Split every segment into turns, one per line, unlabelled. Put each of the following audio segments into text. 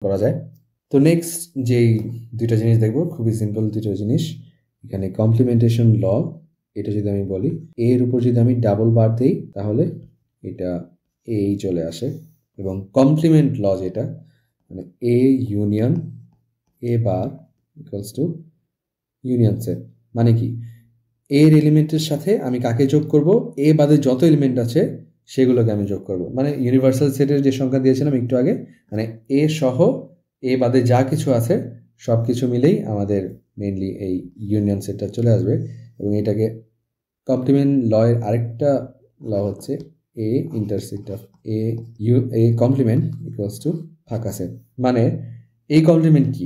করা যায়। তো নেক্সট যেই দুইটা জিনিস দেখবো, খুবই সিম্পল দুইটা জিনিস। এখানে কমপ্লিমেন্টেশন ল, এটা যদি আমি বলি এর উপর যদি আমি ডাবল বার দিই তাহলে এটা এই চলে আসে, এবং কমপ্লিমেন্ট ল যেটা মানে এ union A bar equals to union set, মানে কি এর এলিমেন্টের সাথে আমি কাকে যোগ করব, এ বাদে যত এলিমেন্ট আছে সেগুলোকে আমি যোগ করব। মানে ইউনিভার্সাল সেটের যে সংখ্যা দিয়েছিলাম একটু আগে, মানে এ সহ এ বাদে যা কিছু আছে সব কিছু মিলেই আমাদের মেইনলি এই ইউনিয়ন সেটটা চলে আসবে। এবং এটাকে কমপ্লিমেন্ট ল এর আরেকটা ল হচ্ছে A intersect of A complement equals to ফাঁকা সেট। মানে এই কমপ্লিমেন্ট কি,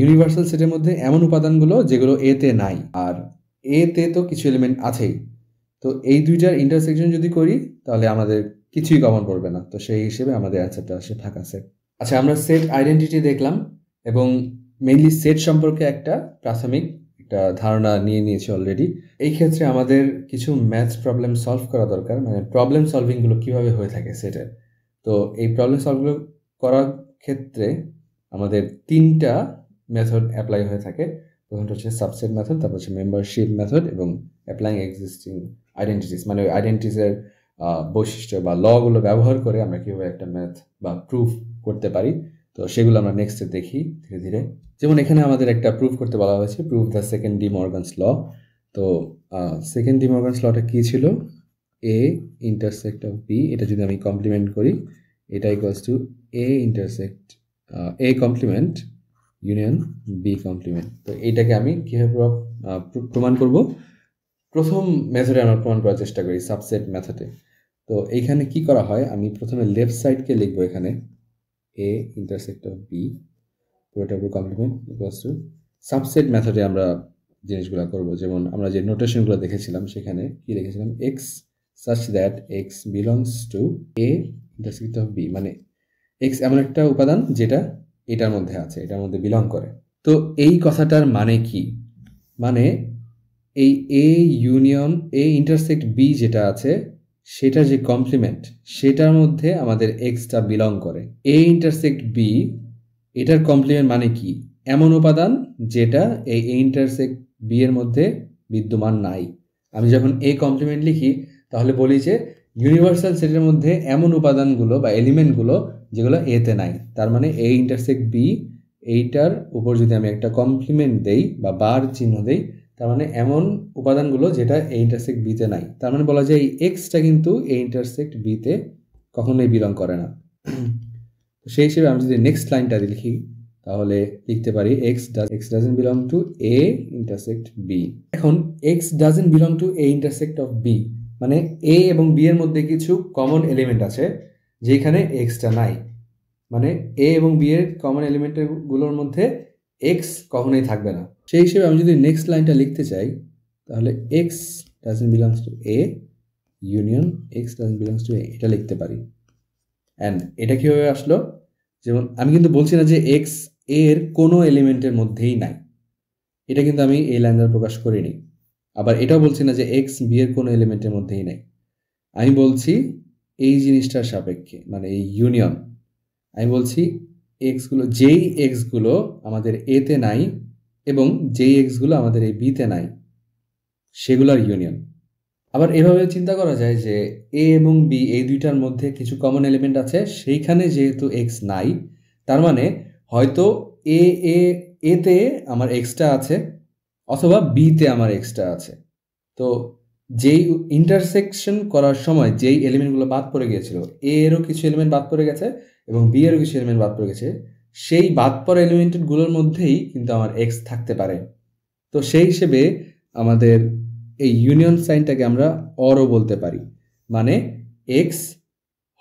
ইউনিভার্সাল সেটের মধ্যে এমন উপাদানগুলো যেগুলো এতে নাই, আর এতে তো কিছু এলিমেন্ট আছেই, তো এই দুইটার ইন্টারসেকশন যদি করি তাহলে আমাদের কিছুই কমন পড়বে না, তো সেই হিসেবে আমাদের অ্যান্সারটা আসে ফাঁকা সেট। আচ্ছা, আমরা সেট আইডেন্টিটি দেখলাম এবং মেইনলি সেট সম্পর্কে একটা প্রাথমিক একটা ধারণা নিয়ে নিয়েছি অলরেডি। এই ক্ষেত্রে আমাদের কিছু ম্যাথস প্রবলেম সলভ করা দরকার, মানে প্রবলেম সলভিংগুলো কীভাবে হয়ে থাকে সেটের। তো এই প্রবলেম সলভগুলো করার ক্ষেত্রে আমাদের তিনটা মেথড অ্যাপ্লাই হয়ে থাকে। প্রথমটা হচ্ছে সাবসেট মেথড, তারপর হচ্ছে মেম্বারশিপ মেথড এবং অ্যাপ্লাইং এক্সিস্টিং আইডেন্টিটিস, মানে ওই আইডেন্টিটিসের বৈশিষ্ট্য বা লগুলো ব্যবহার করে আমরা কীভাবে একটা ম্যাথ বা প্রুফ করতে পারি। তো সেগুলো আমরা নেক্সটে দেখি ধীরে ধীরে। যেমন এখানে আমাদের একটা প্রুফ করতে বলা হয়েছে, proof the second De Morgan's law. তো সেকেন্ড ডি মর্গানস লটা কী ছিল, এ ইন্টারসেক্ট অফ বি, এটা যদি আমি কমপ্লিমেন্ট করি এটা equals to A intersect A complement union B complement. তো এইটাকে আমি কীভাবে প্রমাণ করব, প্রথম মেথডে আমরা প্রমাণ করার চেষ্টা করি, সাবসেট মেথডে। তো এইখানে কি করা হয়, আমি প্রথমে লেফট সাইডকে লিখবো এখানে এ ইন্টারসেক্ট অফ বি পুরোটা পুরো কমপ্লিমেন্ট ইকুয়ালস টু সাবসেট মেথডে আমরা জিনিসগুলো করব। যেমন আমরা যে নোটেশনগুলো দেখেছিলাম সেখানে কি লিখেছিলাম, x such that x belongs to A intersect of B, মানে এক্স এমন একটা উপাদান যেটা এটার মধ্যে আছে, এটার মধ্যে বিলং করে। তো এই কথাটার মানে কি, মানে এই A union A intersect B যেটা আছে সেটা যে কমপ্লিমেন্ট সেটার মধ্যে আমাদের এক্সটা বিলং করে। এ ইন্টারসেক্ট বি এটার কমপ্লিমেন্ট মানে কি, এমন উপাদান যেটা এই এ ইন্টারসেক্ট বি এর মধ্যে বিদ্যমান নাই। আমি যখন এ কমপ্লিমেন্ট লিখি তাহলে বলি যে ইউনিভার্সাল সেটের মধ্যে এমন উপাদানগুলো বা এলিমেন্টগুলো যেগুলো এতে নাই, তার মানে এ ইন্টারসেক্ট বি এইটার উপর যদি আমি একটা কমপ্লিমেন্ট দেই বা বার চিহ্ন দেই, তার মানে এমন উপাদানগুলো যেটা এ ইন্টারসেক্ট বিতে নাই। তার মানে বলা যায় এই এক্সটা কিন্তু এ ইন্টারসেক্ট বিতে কখনোই বিলং করে না। সেই হিসেবে আমি যদি নেক্সট লাইনটা লিখি তাহলে লিখতে পারি x doesn't belong to A intersect B. এখন x doesn't belong to A intersect of B, মানে এ এবং বি এর মধ্যে কিছু কমন এলিমেন্ট আছে যেখানে এক্সটা নাই, মানে এ এবং বি এর কমন এলিমেন্টগুলোর মধ্যে এক্স কখনোই থাকবে না। সেই হিসেবে আমি যদি নেক্সট লাইনটা লিখতে চাই তাহলে x doesn't belongs to A union x doesn't belongs to A, এটা লিখতে পারি। অ্যান্ড এটা কীভাবে আসলো, যেমন আমি কিন্তু বলছি না যে এক্স এর কোনো এলিমেন্টের মধ্যেই নাই, এটা কিন্তু আমি এই লাইন দ্বারা প্রকাশ করিনি। আবার এটাও বলছি না যে এক্স বি এর কোনো এলিমেন্টের মধ্যেই নাই, আমি বলছি এই জিনিসটার সাপেক্ষে, মানে এই ইউনিয়ন। আমি বলছি এক্সগুলো, যেই এক্সগুলো আমাদের এতে নাই এবং যেই এক্সগুলো আমাদের এই বিতে নাই সেগুলোর ইউনিয়ন। আবার এভাবে চিন্তা করা যায় যে এ এবং বি এই দুইটার মধ্যে কিছু কমন এলিমেন্ট আছে, সেইখানে যেহেতু এক্স নাই তার মানে হয়তো এতে আমার এক্সটা আছে অথবা বিতে আমার এক্সটা আছে। তো যেই ইন্টারসেকশন করার সময় যেই এলিমেন্টগুলো বাদ পড়ে গিয়েছিল, এ এরও কিছু এলিমেন্ট বাদ পড়ে গেছে এবং বি এরও কিছু এলিমেন্ট বাদ পড়ে গেছে, সেই বাদ পড়া এলিমেন্টগুলোর মধ্যেই কিন্তু আমার এক্স থাকতে পারে। তো সেই হিসেবে আমাদের এই ইউনিয়ন সাইনটাকে আমরা অরও বলতে পারি, মানে এক্স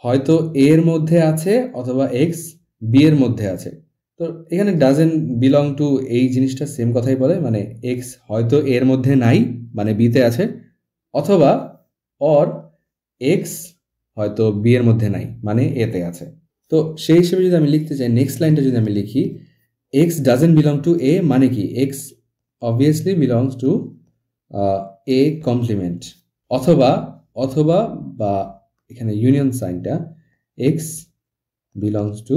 হয়তো এর মধ্যে আছে অথবা এক্স বি এর মধ্যে আছে। তো এখানে ডাজেন্ট বিলং টু এই জিনিসটা সেম কথাই বলে, মানে এক্স হয়তো এর মধ্যে নাই মানে বিতে আছে, অথবা অর এক্স হয়তো বি এর মধ্যে নাই মানে এতে আছে। তো সেই হিসেবে যদি আমি লিখতে চাই, নেক্সট লাইনটা যদি আমি লিখি x doesn't belong to A, মানে কি x obviously belongs to A complement, অথবা বা এখানে ইউনিয়ন সাইনটা x belongs to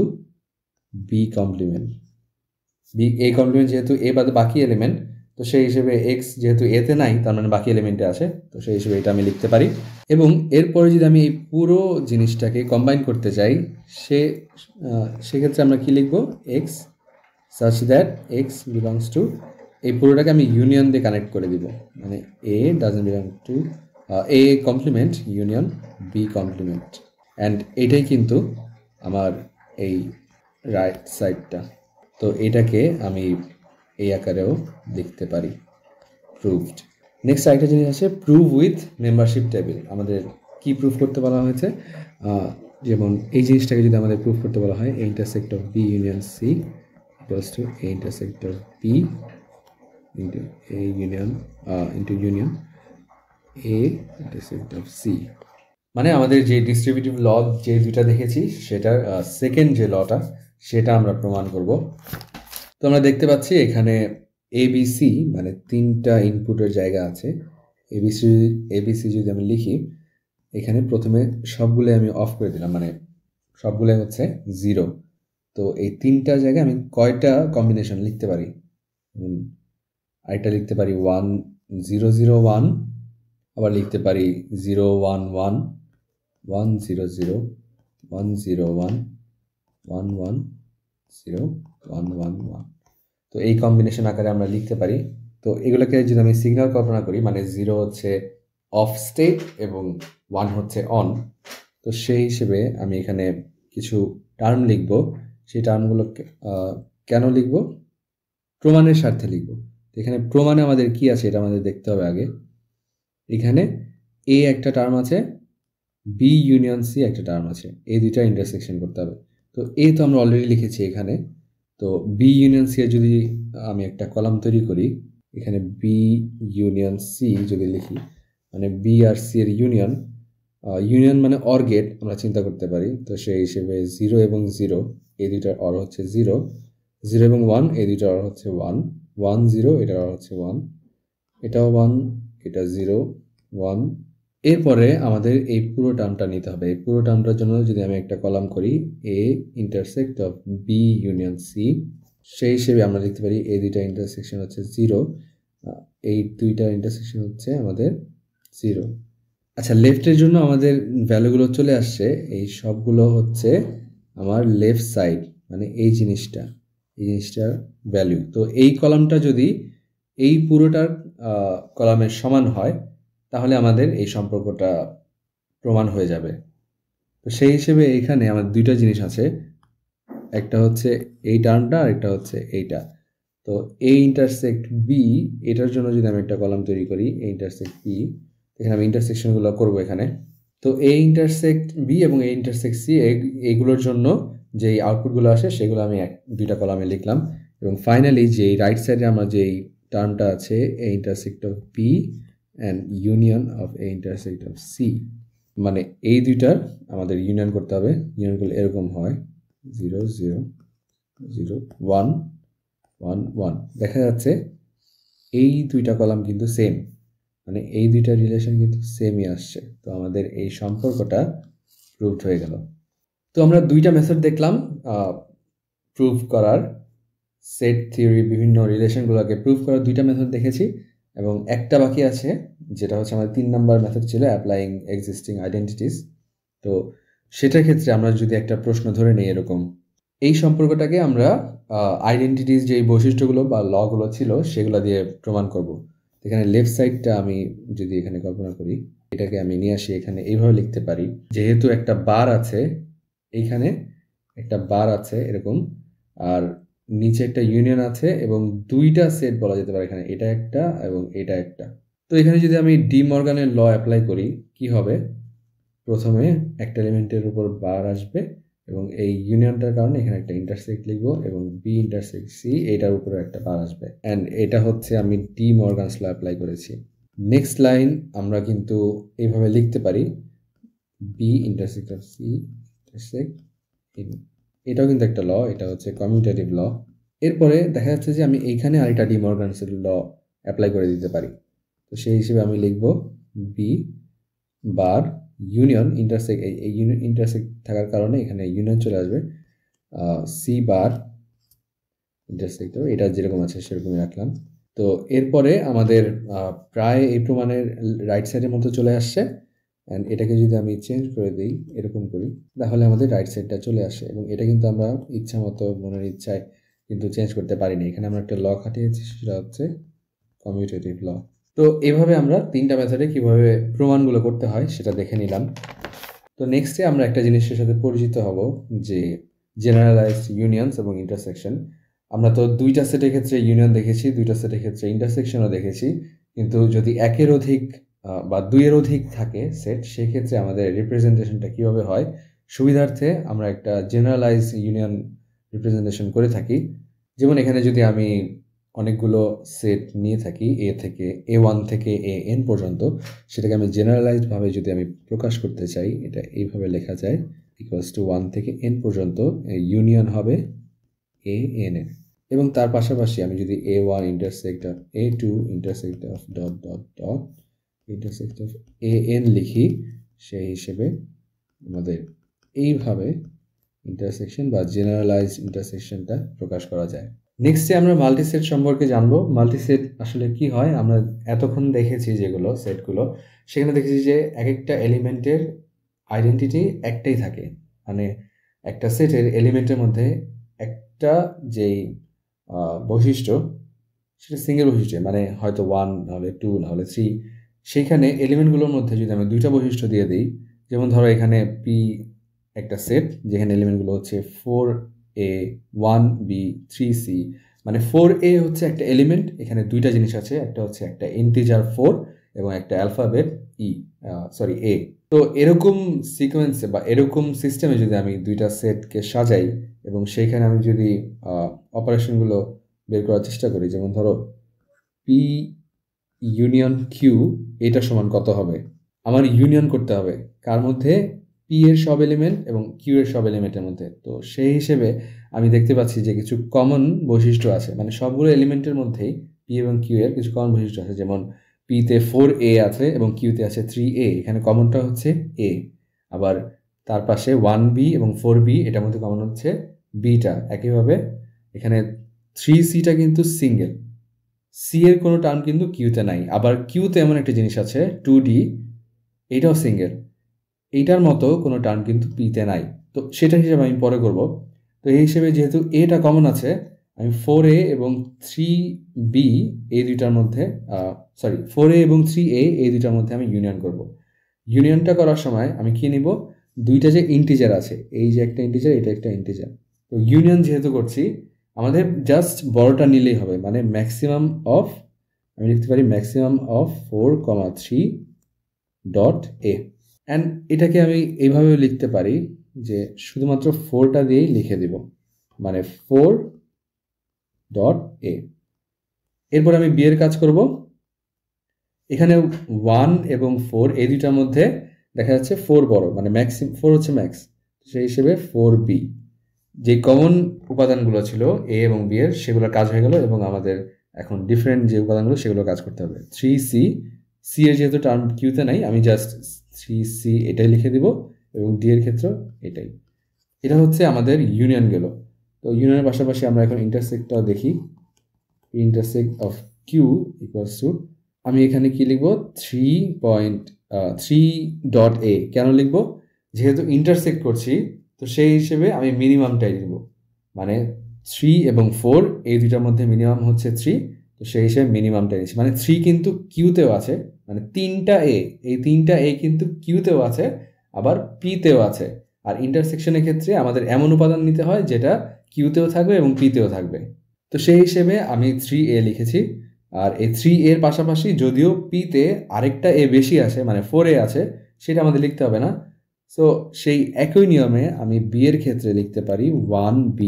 B complement, B A complement যেহেতু এ বাদে বাকি এলিমেন্ট, তো সেই হিসেবে এক্স যেহেতু এতে নাই তার মানে বাকি এলিমেন্টে আছে, তো সেই হিসেবে এটা আমি লিখতে পারি। এবং এরপরে যদি আমি এই পুরো জিনিসটাকে কম্বাইন করতে চাই সেক্ষেত্রে আমরা কি লিখব, x such that x belongs to, এই পুরোটাকে আমি ইউনিয়ন দিয়ে কানেক্ট করে দিব, মানে A doesn't belong to A complement union B complement. And এটাই কিন্তু আমার এই রাইট সাইডটা। তো এটাকে আমি এই আকারেও লিখতে পারি, প্রুভড। নেক্সট আরেকটা জিনিস আছে, প্রুভ উইথ মেম্বারশিপ টেবিল। আমাদের কি প্রুভ করতে বলা হয়েছে, যেমন এই জিনিসটাকে যদি আমাদের প্রুভ করতে বলা হয়, A intersect of B union C equals to A intersect of B into A union into union A intersect of C. মানে আমাদের যে ডিস্ট্রিবিউটিভ ল যে দুইটা দেখেছি সেটার সেকেন্ড যে লটা সেটা আমরা প্রমাণ করব। তো আমরা দেখতে পাচ্ছি এখানে এবিসি মানে তিনটা ইনপুটের জায়গা আছে। এবিসি যদি আমি লিখি, এখানে প্রথমে সবগুলো আমি অফ করে দিলাম, মানে সবগুলো হচ্ছে 0। তো এই তিনটা জায়গায় আমি কয়টা কম্বিনেশন লিখতে পারি, আরেকটা লিখতে পারি 1 0 0 1, আবার লিখতে পারি 0 1 1 1 0 0 1 0 1 1 1 0 1 1 1। তো এই কম্বিনেশন আকারে আমরা লিখতে পারি। তো এগুলোকে যদি আমি সিগন্যাল কল্পনা করি, মানে 0 হচ্ছে অফ স্টেট এবং 1 হচ্ছে অন, তো সেই হিসেবে আমি এখানে কিছু টার্ম লিখব। সেই টার্মগুলো কেন লিখব, প্রমাণের স্বার্থে লিখব। তো এখানে প্রমাণে আমাদের কি আছে এটা আমাদের দেখতে হবে আগে। এখানে এ একটা টার্ম আছে, বি ইউনিয়ন সি একটা টার্ম আছে, এই দুইটা ইন্টারসেকশন করতে হবে। তো এ তো আমরা অলরেডি লিখেছি এখানে। তো বি ইউনিয়ন সি এর যদি আমি একটা কলাম তৈরি করি, এখানে বি ইউনিয়ন সি যদি লিখি, মানে বি আর সি এর ইউনিয়ন, ইউনিয়ন মানে অর গেট আমরা চিন্তা করতে পারি। তো সেই হিসেবে 0 এবং 0 এই দুইটার অর হচ্ছে 0, 0 এবং 1 এই দুইটার অর হচ্ছে 1, 1 0 এটার অর হচ্ছে 1, এটাও 1, এটা 0 1। এরপরে আমাদের এই পুরো টার্মটা নিতে হবে। এই পুরো টার্মটার জন্য যদি আমি একটা কলাম করি, A intersect of B union C, সেই হিসেবে আমরা লিখতে পারি এই দুইটা ইন্টারসেকশন হচ্ছে 0, এই দুইটা ইন্টারসেকশন হচ্ছে আমাদের 0। আচ্ছা, লেফটের জন্য আমাদের ভ্যালুগুলো চলে আসছে, এই সবগুলো হচ্ছে আমার লেফট সাইড, মানে এই জিনিসটার ভ্যালু। তো এই কলামটা যদি এই পুরোটার কলামের সমান হয় তাহলে আমাদের এই সম্পর্কটা প্রমাণ হয়ে যাবে। তো সেই হিসেবে এখানে আমার দুইটা জিনিস আছে, একটা হচ্ছে এই টার্মটা আর একটা হচ্ছে এইটা। তো এ ইন্টারসেক্ট বি, এটার জন্য যদি আমি একটা কলাম তৈরি করি, এ ইন্টারসেক্ট বি, এখানে আমি ইন্টারসেকশনগুলো করবো এখানে। তো এ ইন্টারসেক্ট বি এবং এ ইন্টারসেক্ট সি এইগুলোর জন্য যেই আউটপুটগুলো আসে সেগুলো আমি দুইটা কলামে লিখলাম। এবং ফাইনালি যে রাইট সাইডে আমার যেই টার্মটা আছে, A intersect of B and union of A intersect of C, মানে এই দুইটার আমাদের ইউনিয়ন করতে হবে। ইউনিয়নগুলো এরকম হয় 0 0 0 1 1 1। দেখা যাচ্ছে এই দুইটা কলাম কিন্তু সেম, মানে এই দুইটা রিলেশন কিন্তু সেমই আসছে। তো আমাদের এই সম্পর্কটা প্রুভড হয়ে গেল। তো আমরা দুইটা মেথড দেখলাম প্রুভ করার, সেট থিওরি বিভিন্ন রিলেশনগুলোকে প্রুভ করার দুইটা মেথড দেখেছি, এবং একটা বাকি আছে যেটা হচ্ছে আমাদের 3 নাম্বার মেথড ছিল, অ্যাপ্লাইং এক্সিস্টিং আইডেন্টিটিস। তো সেটার ক্ষেত্রে আমরা যদি একটা প্রশ্ন ধরে নিই এরকম, এই সম্পর্কটাকে আমরা আইডেন্টিটিস যে বৈশিষ্ট্যগুলো বা লগুলো ছিল সেগুলো দিয়ে প্রমাণ করব। এখানে লেফট সাইডটা আমি যদি এখানে কল্পনা করি, এটাকে আমি নিয়ে আসি এখানে, এইভাবে লিখতে পারি, যেহেতু একটা বার আছে, এইখানে একটা বার আছে এরকম, আর নিচে একটা ইউনিয়ন আছে, এবং দুইটা সেট বলা যেতে পারে এখানে, এটা একটা এবং এটা একটা। তো এখানে যদি আমি ডি মর্গানের ল অ্যাপ্লাই করি কি হবে, প্রথমে একটা এলিমেন্টের উপর বার আসবে এবং এই ইউনিয়নটার কারণে এখানে একটা ইন্টারসেক্ট লিখবো, এবং বি ইন্টারসেক্ট সি এটার উপরে একটা বার আসবে, অ্যান্ড এটা হচ্ছে আমি ডি মর্গানস ল অ্যাপ্লাই করেছি। নেক্সট লাইন আমরা কিন্তু এইভাবে লিখতে পারি, B intersect of C intersect, এটাও কিন্তু একটা ল, এটা হচ্ছে কমিউটেটিভ ল। এরপরে দেখা যাচ্ছে যে আমি এইখানে আরেকটা ডি মর্গানসের ল অ্যাপ্লাই করে দিতে পারি। তো সেই হিসেবে আমি লিখব বি বার ইউনিয়ন ইন্টারসেক্ট, এই ইন্টারসেক্ট থাকার কারণে এখানে ইউনিয়ন চলে আসবে, সি বার ইন্টারসেক্টর, এটা যেরকম আছে সেরকমই রাখলাম। তো এরপরে আমাদের প্রায় এই প্রমাণের রাইট সাইডের মতো চলে আসছে। অ্যান্ড এটাকে যদি আমি চেঞ্জ করে দিই, এরকম করি, তাহলে আমাদের রাইট সাইডটা চলে আসে। এবং এটা কিন্তু আমরা ইচ্ছা মতো মনের ইচ্ছায় কিন্তু চেঞ্জ করতে পারিনি। এখানে আমরা একটা ল খাটিয়েছি, সেটা হচ্ছে কমিউটেটিভ ল। তো এভাবে আমরা 3টা মেথডে কিভাবে প্রমাণগুলো করতে হয় সেটা দেখে নিলাম। তো নেক্সটে আমরা একটা জিনিসের সাথে পরিচিত হব, যে জেনারেলাইজড ইউনিয়নস এবং ইন্টারসেকশন। আমরা তো 2টা সেটের ক্ষেত্রে ইউনিয়ন দেখেছি, 2টা সেটের ক্ষেত্রে ইন্টারসেকশনও দেখেছি। কিন্তু যদি একের অধিক বা 2-এর অধিক থাকে সেট, সেক্ষেত্রে আমাদের রিপ্রেজেন্টেশনটা কীভাবে হয়, সুবিধার্থে আমরা একটা জেনারেলাইজড ইউনিয়ন রিপ্রেজেন্টেশন করে থাকি। যেমন এখানে যদি আমি অনেকগুলো সেট নিয়ে থাকি, A1 থেকে AN পর্যন্ত, সেটাকে আমি জেনারেলাইজডভাবে যদি আমি প্রকাশ করতে চাই, এটা এইভাবে লেখা যায়, ইকুয়ালস টু 1 থেকে n পর্যন্ত ইউনিয়ন হবে AN এর। এবং তার পাশাপাশি আমি যদি A1 intersect of A2 intersect of dot dot dot intersect of AN লিখি, সেই হিসেবে আমাদের এইভাবে ইন্টারসেকশন বা জেনারেলাইজড ইন্টারসেকশনটা প্রকাশ করা যায়। নেক্সটে আমরা মাল্টিসেট সম্পর্কে জানবো। মাল্টিসেট আসলে কি হয়, আমরা এতক্ষণ দেখেছি যেগুলো সেটগুলো, সেখানে দেখেছি যে এক একটা এলিমেন্টের আইডেন্টিটি একটাই থাকে। মানে একটা সেটের এলিমেন্টের মধ্যে একটা যেই বৈশিষ্ট্য, সেটা সিঙ্গেল বৈশিষ্ট্য, মানে হয়তো 1 নাহলে 2 নাহলে 3। সেইখানে এলিমেন্টগুলোর মধ্যে যদি আমি 2টা বৈশিষ্ট্য দিয়ে দিই, যেমন ধরো এখানে পি একটা সেট যেখানে এলিমেন্টগুলো হচ্ছে 4a 1b 3c, মানে 4a হচ্ছে একটা এলিমেন্ট, এখানে 2টা জিনিস আছে, একটা হচ্ছে একটা ইন্টিজার 4 এবং একটা অ্যালফাবেট a। তো এরকম সিকোয়েন্সে বা এরকম সিস্টেমে যদি আমি 2টা সেটকে সাজাই এবং সেইখানে আমি যদি অপারেশনগুলো বের করার চেষ্টা করি, যেমন ধরো পি ইউনিয়ন কিউ, এটা সমান কত হবে, আমার ইউনিয়ন করতে হবে কার মধ্যে, পি এর সব এলিমেন্ট এবং কিউ এর সব এলিমেন্টের মধ্যে। তো সেই হিসেবে আমি দেখতে পাচ্ছি যে কিছু কমন বৈশিষ্ট্য আছে, মানে সবগুলো এলিমেন্টের মধ্যেই পি এবং কিউ এর কিছু কমন বৈশিষ্ট্য আছে। যেমন পিতে 4a আছে এবং কিউতে আছে 3a, এখানে কমনটা হচ্ছে a। আবার তার পাশে 1b এবং 4b, এটার মধ্যে কমন হচ্ছে বিটা। একইভাবে এখানে 3cটা কিন্তু সিঙ্গেল, সি এর কোনো টার্ম কিন্তু কিউতে নাই। আবার কিউতে এমন একটা জিনিস আছে 2d, এইটাও সিঙ্গেল, এইটার মতো কোনো টার্ম কিন্তু পিতে নাই। তো সেটা হিসেবে আমি পরে করব। তো এই হিসেবে যেহেতু এটা কমন আছে, আমি 4a এবং 3b এই দুইটার মধ্যে 4a এবং 3a এই দুইটার মধ্যে আমি ইউনিয়ন করব। ইউনিয়নটা করার সময় আমি কি নিব, 2টা যে ইন্টিজার আছে, এই যে একটা ইন্টিজার, এটা একটা ইন্টিজার। তো ইউনিয়ন যেহেতু করছি, আমাদের জাস্ট বড়টা নিলেই হবে, মানে ম্যাক্সিমাম অফ, আমি লিখতে পারি maximum of 4,3 dot A. And এটাকে আমি এইভাবেও লিখতে পারি যে শুধুমাত্র 4টা দিয়েই লিখে দিব, মানে 4 ডট এ। এরপর আমি বি এর কাজ করব। এখানে 1 এবং 4 এই দুইটার মধ্যে দেখা যাচ্ছে 4 বড়, মানে ম্যাক্সিমাম 4 হচ্ছে ম্যাক্স, সেই হিসেবে 4b। যে কমন উপাদানগুলো ছিল এ এবং বি এর, সেগুলোর কাজ হয়ে গেল এবং আমাদের এখন ডিফারেন্ট যে উপাদানগুলো সেগুলো কাজ করতে হবে। 3c, সি এর যেহেতু টার্ম কিউতে নাই, আমি জাস্ট 3c এটাই লিখে দিব এবং ডি এর ক্ষেত্রে এটাই। এটা হচ্ছে আমাদের ইউনিয়ন গেল। তো ইউনিয়নের পাশাপাশি আমরা এখন ইন্টারসেক্টটাও দেখি। Intersect of Q equals to, আমি এখানে কি লিখব, 3.3 ডট এ। কেন লিখব, যেহেতু ইন্টারসেক্ট করছি, তো সেই হিসেবে আমি মিনিমামটাই লিখব, মানে 3 এবং 4 এই দুইটার মধ্যে মিনিমাম হচ্ছে 3, তো সেই হিসেবে মিনিমামটাই নিচ্ছি। মানে 3 কিন্তু কিউতেও আছে, মানে 3টা এ, এই 3টা এ কিন্তু কিউতেও আছে, আবার পিতেও আছে। আর ইন্টারসেকশনের ক্ষেত্রে আমাদের এমন উপাদান নিতে হয় যেটা কিউতেও থাকবে এবং পিতেও থাকবে। তো সেই হিসেবে আমি 3a লিখেছি। আর এই 3a এর পাশাপাশি যদিও পিতে আরেকটা এ বেশি আছে, মানে 4a আছে, সেটা আমাদের লিখতে হবে না। সো সেই একই নিয়মে আমি বি এর ক্ষেত্রে লিখতে পারি 1b।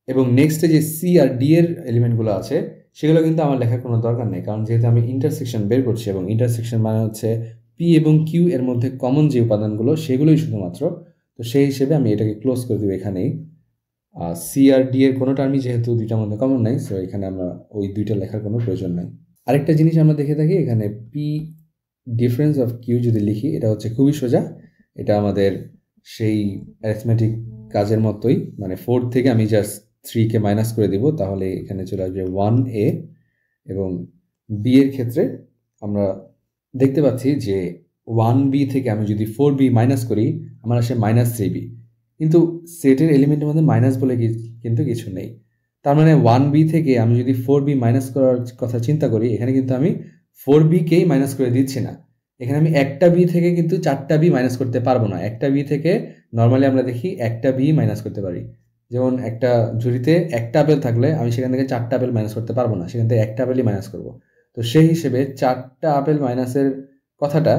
এবং নেক্সটে যে সি আর ডি এর এলিমেন্টগুলো আছে, সেগুলো কিন্তু আমার লেখার কোনো দরকার নেই, কারণ যেহেতু আমি ইন্টারসেকশন বের করছি, এবং ইন্টারসেকশন মানে হচ্ছে পি এবং কিউ এর মধ্যে কমন যে উপাদানগুলো সেগুলোই শুধুমাত্র। তো সেই হিসেবে আমি এটাকে ক্লোজ করে দেবো এখানেই। সি আর ডি এর কোনো টার্মই যেহেতু দুইটার মধ্যে কমন নাই, সো এখানে আমরা ওই দুইটা লেখার কোনো প্রয়োজন নাই। আরেকটা জিনিস আমরা দেখে থাকি, এখানে পি ডিফারেন্স অফ কিউ যদি লিখি, এটা হচ্ছে খুবই সোজা। এটা আমাদের সেই অ্যারিথমেটিক কাজের মতোই, মানে 4 থেকে আমি জাস্ট 3 কে মাইনাস করে দিব, তাহলে এখানে চলে আসবে 1a। এবং বি এর ক্ষেত্রে আমরা দেখতে পাচ্ছি যে 1b থেকে আমি যদি 4b মাইনাস করি আমার আসে -3b, কিন্তু সেটের এলিমেন্টের মধ্যে মাইনাস বলে কিন্তু কিছু নেই। তার মানে 1b থেকে আমি যদি 4b মাইনাস করার কথা চিন্তা করি, এখানে কিন্তু আমি 4b কেই মাইনাস করে দিচ্ছি না। এখানে আমি একটা বি থেকে কিন্তু 4টা বি মাইনাস করতে পারবো না। একটা বি থেকে নর্মালি আমরা দেখি একটা বি মাইনাস করতে পারি। যেমন একটা ঝুড়িতে একটা আপেল থাকলে আমি সেখান থেকে 4টা আপেল মাইনাস করতে পারবো না, সেখান থেকে একটা আপেলই মাইনাস করব। তো সেই হিসেবে 4টা আপেল মাইনাসের কথাটা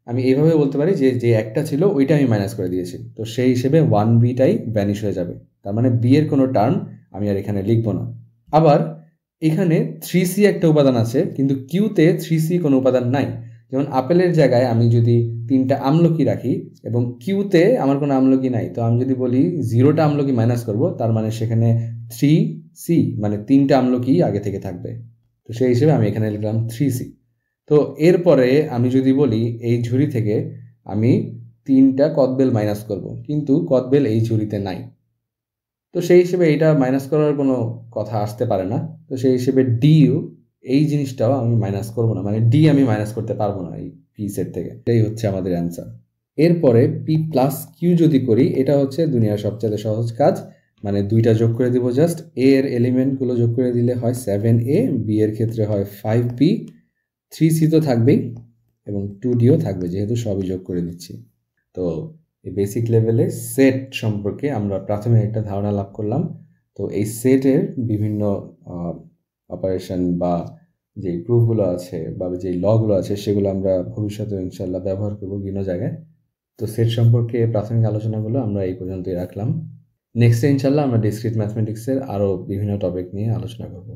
আমি এইভাবে বলতে পারি যে যে একটা ছিল ওইটা আমি মাইনাস করে দিয়েছি, তো সেই হিসেবে 1bটাই ভ্যানিশ হয়ে যাবে। তার মানে বি এর কোনো টার্ম আমি আর এখানে লিখবো না। আবার এখানে 3c একটা উপাদান আছে, কিন্তু কিউতে 3c কোনো উপাদান নাই। যেমন আপেলের জায়গায় আমি যদি 3টা আমলকি রাখি এবং কিউতে আমার কোনো আমলকি নাই, তো আমি যদি বলি 0টা আমলকি মাইনাস করব, তার মানে সেখানে 3c মানে 3টা আমলকি আগে থেকে থাকবে। তো সেই হিসেবে আমি এখানে লিখলাম 3c। তো এরপরে আমি যদি বলি এই ঝুড়ি থেকে আমি 3টা কদবেল মাইনাস করব, কিন্তু কদবেল এই ঝুড়িতে নাই, তো সেই হিসেবে এইটা মাইনাস করার কোনো কথা আসতে পারে না। তো সেই হিসেবে ডিও এই জিনিসটাও আমি মাইনাস করব না, মানে ডি আমি মাইনাস করতে পারবো না এই পি সেট থেকে। এটাই হচ্ছে আমাদের অ্যান্সার। এরপরে পি প্লাস কিউ যদি করি, এটা হচ্ছে দুনিয়ার সবচেয়ে সহজ কাজ। মানে দুইটা যোগ করে দিব, জাস্ট এ এর এলিমেন্টগুলো যোগ করে দিলে হয় 7a, বি এর ক্ষেত্রে হয় 5b, 3c তো থাকবেই এবং 2dও থাকবে, যেহেতু সবই যোগ করে দিচ্ছি। তো এই বেসিক লেভেলে সেট সম্পর্কে আমরা প্রাথমিক একটা ধারণা লাভ করলাম। তো এই সেটের বিভিন্ন অপারেশন বা যে প্রুফগুলো আছে বা যে লগুলো আছে সেগুলো আমরা ভবিষ্যতে ইনশাল্লাহ ব্যবহার করব বিভিন্ন জায়গায়। তো সেট সম্পর্কে প্রাথমিক আলোচনাগুলো আমরা এই পর্যন্তই রাখলাম। নেক্সটে ইনশাল্লাহ আমরা ডিসক্রিট ম্যাথমেটিক্সের আরও বিভিন্ন টপিক নিয়ে আলোচনা করব।